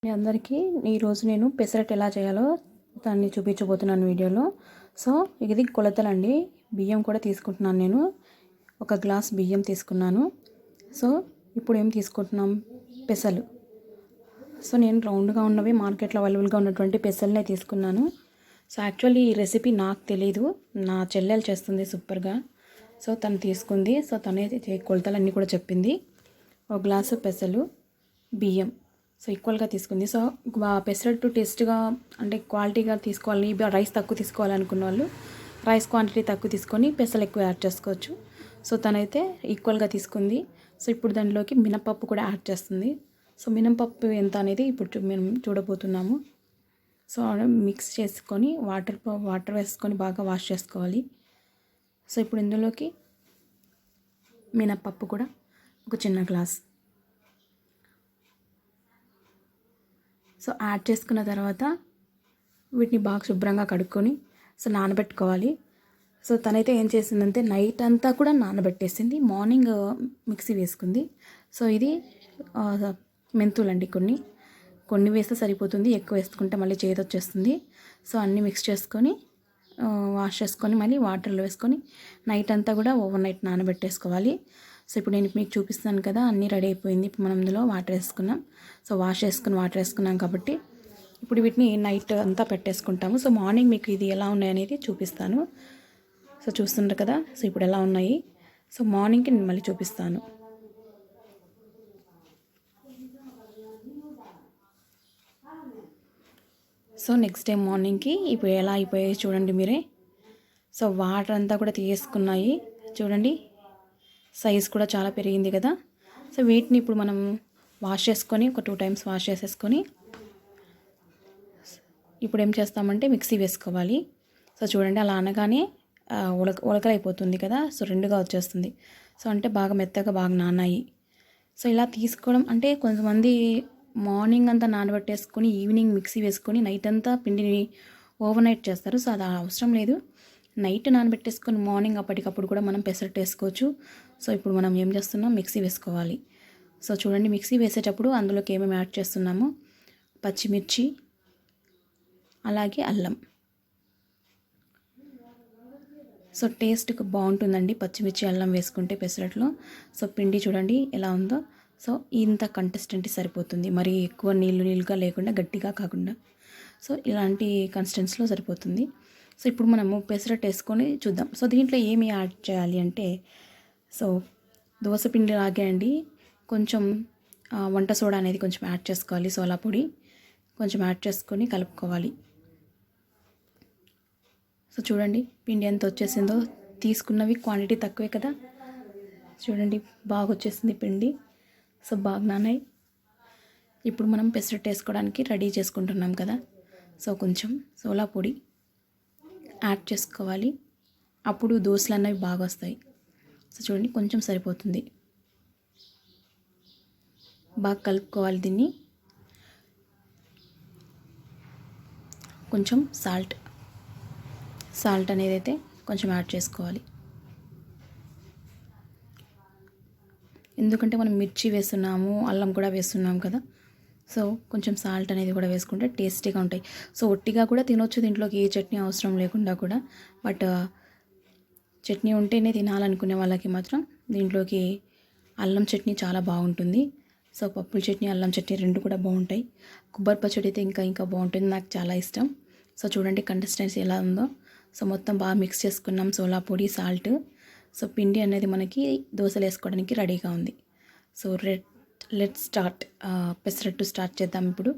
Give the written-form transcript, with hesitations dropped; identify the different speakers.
Speaker 1: మీ అందరికీ ఈరోజు నేను పెసరట్టు ఎలా చేయాలో దాన్ని చూపించబోతున్నాను వీడియోలో. సో ఇది కొలతలండి. బియ్యం కూడా తీసుకుంటున్నాను నేను. ఒక గ్లాస్ బియ్యం తీసుకున్నాను. సో ఇప్పుడు ఏం తీసుకుంటున్నాం, పెసలు. సో నేను రౌండ్గా ఉన్నవి మార్కెట్లో అవైలబుల్గా ఉన్నటువంటి పెసలనే తీసుకున్నాను. సో యాక్చువల్లీ ఈ రెసిపీ నాకు తెలీదు, నా చెల్లెలు చేస్తుంది సూపర్గా. సో తను తీసుకుంది. సో తనే కొలతలన్నీ కూడా చెప్పింది. ఒక గ్లాసు పెసలు, బియ్యం సో ఈక్వల్గా తీసుకుంది. సో పెసరట్టు టేస్ట్గా అంటే క్వాలిటీగా తీసుకోవాలి, రైస్ తక్కువ తీసుకోవాలనుకున్న వాళ్ళు రైస్ క్వాంటిటీ తక్కువ తీసుకొని పెసలు ఎక్కువ యాడ్ చేసుకోవచ్చు. సో తనైతే ఈక్వల్గా తీసుకుంది. సో ఇప్పుడు దానిలోకి మినపప్పు కూడా యాడ్ చేస్తుంది. సో మినపప్పు ఎంత అనేది ఇప్పుడు మేము చూడబోతున్నాము. సో మిక్స్ చేసుకొని వాటర్ వేసుకొని బాగా వాష్ చేసుకోవాలి. సో ఇప్పుడు ఇందులోకి మినపప్పు కూడా ఒక చిన్న గ్లాస్ సో యాడ్ చేసుకున్న తర్వాత వీటిని బాగా శుభ్రంగా కడుక్కొని సో నానబెట్టుకోవాలి. సో తనైతే ఏం చేసిందంటే నైట్ అంతా కూడా నానబెట్టేసింది, మార్నింగ్ మిక్సీ వేసుకుంది. సో ఇది మెంతులండి, కొన్ని వేస్తే సరిపోతుంది, ఎక్కువ వేసుకుంటే మళ్ళీ చేదు వచ్చేస్తుంది. సో అన్నీ మిక్స్ చేసుకొని వాష్ చేసుకొని మళ్ళీ వాటర్లో వేసుకొని నైట్ అంతా కూడా ఓవర్ నైట్ నానబెట్టేసుకోవాలి. సో ఇప్పుడు నేను మీకు చూపిస్తాను కదా, అన్నీ రెడీ అయిపోయింది. ఇప్పుడు మనం ఇందులో వాటర్ వేసుకున్నాం. సో వాష్ చేసుకుని వాటర్ వేసుకున్నాం కాబట్టి ఇప్పుడు వీటిని నైట్ అంతా పెట్టేసుకుంటాము. సో మార్నింగ్ మీకు ఇది ఎలా ఉన్నాయి అనేది చూపిస్తాను. సో చూస్తుంటారు కదా, సో ఇప్పుడు ఎలా ఉన్నాయి. సో మార్నింగ్కి నేను మళ్ళీ చూపిస్తాను. సో నెక్స్ట్ డే మార్నింగ్కి ఇప్పుడు ఎలా అయిపోయాయి చూడండి మీరే. సో వాటర్ అంతా కూడా తీసుకున్నాయి చూడండి, సైజ్ కూడా చాలా పెరిగింది కదా. సో వీటిని ఇప్పుడు మనం వాష్ చేసుకొని ఒక 2 times వాష్ చేసేసుకొని ఇప్పుడు ఏం చేస్తామంటే మిక్సీ వేసుకోవాలి. సో చూడండి అలా అనగానే ఉలకలైపోతుంది కదా. సో రెండుగా వచ్చేస్తుంది. సో అంటే బాగా మెత్తగా బాగా నానాయి. సో ఇలా తీసుకోవడం అంటే కొంతమంది మార్నింగ్ అంతా నానబెట్టేసుకొని ఈవినింగ్ మిక్సీ వేసుకొని నైట్ అంతా పిండిని ఓవర్ నైట్ చేస్తారు. సో అది అవసరం లేదు, నైట్ నానబెట్టేసుకొని మార్నింగ్ అప్పటికప్పుడు కూడా మనం పెసరట్టు వేసుకోవచ్చు. సో ఇప్పుడు మనం ఏం చేస్తున్నాం, మిక్సీ వేసుకోవాలి. సో చూడండి మిక్సీ వేసేటప్పుడు అందులోకి ఏమేమి యాడ్ చేస్తున్నామో, పచ్చిమిర్చి అలాగే అల్లం. సో టేస్ట్కి బాగుంటుందండి పచ్చిమిర్చి అల్లం వేసుకుంటే పెసరట్లో. సో పిండి చూడండి ఎలా ఉందో. సో ఇంత కన్సిస్టెన్సీ సరిపోతుంది, మరి ఎక్కువ నీళ్ళుగా లేకుండా గట్టిగా కాకుండా. సో ఇలాంటి కన్సిస్టెన్సీలో సరిపోతుంది. సో ఇప్పుడు మనము పెసరట్టు వేసుకొని చూద్దాం. సో దీంట్లో ఏమి యాడ్ చేయాలి అంటే, సో దోసపిండి లాగే అండి, కొంచెం వంట సోడా అనేది కొంచెం యాడ్ చేసుకోవాలి. సోలా పొడి కొంచెం యాడ్ చేసుకొని కలుపుకోవాలి. సో చూడండి పిండి ఎంత వచ్చేసిందో, తీసుకున్నవి క్వాంటిటీ తక్కువే కదా. చూడండి బాగా వచ్చేసింది పిండి. సో బాగా నానాయి. ఇప్పుడు మనం పెసరట్టు వేసుకోవడానికి రెడీ చేసుకుంటున్నాం కదా. సో కొంచెం సోలా పొడి యాడ్ చేసుకోవాలి, అప్పుడు దోశలు అన్నవి బాగా వస్తాయి. సో చూడండి కొంచెం సరిపోతుంది. బాగా కలుపుకోవాలి దీన్ని. కొంచెం సాల్ట్ అనేది అయితే కొంచెం యాడ్ చేసుకోవాలి, ఎందుకంటే మనం మిర్చి వేస్తున్నాము, అల్లం కూడా వేస్తున్నాం కదా. సో కొంచెం సాల్ట్ అనేది కూడా వేసుకుంటే టేస్టీగా ఉంటాయి. సో ఒట్టిగా కూడా తినొచ్చు, దీంట్లోకి ఏ చట్నీ అవసరం లేకుండా కూడా. బట్ చట్నీ ఉంటేనే తినాలనుకునే వాళ్ళకి మాత్రం దీంట్లోకి అల్లం చట్నీ చాలా బాగుంటుంది. సో పప్పుల చట్నీ, అల్లం చట్నీ రెండు కూడా బాగుంటాయి. కొబ్బరి పచ్చడి అయితే ఇంకా బాగుంటుంది, నాకు చాలా ఇష్టం. సో చూడండి కన్సిస్టెన్సీ ఎలా ఉందో. సో మొత్తం బాగా మిక్స్ చేసుకున్నాం, సోలా పొడి, సాల్ట్. సో పిండి అనేది మనకి దోశలు వేసుకోవడానికి రెడీగా ఉంది. So let's start, pesarattu start చేద్దాం ఇప్పుడు.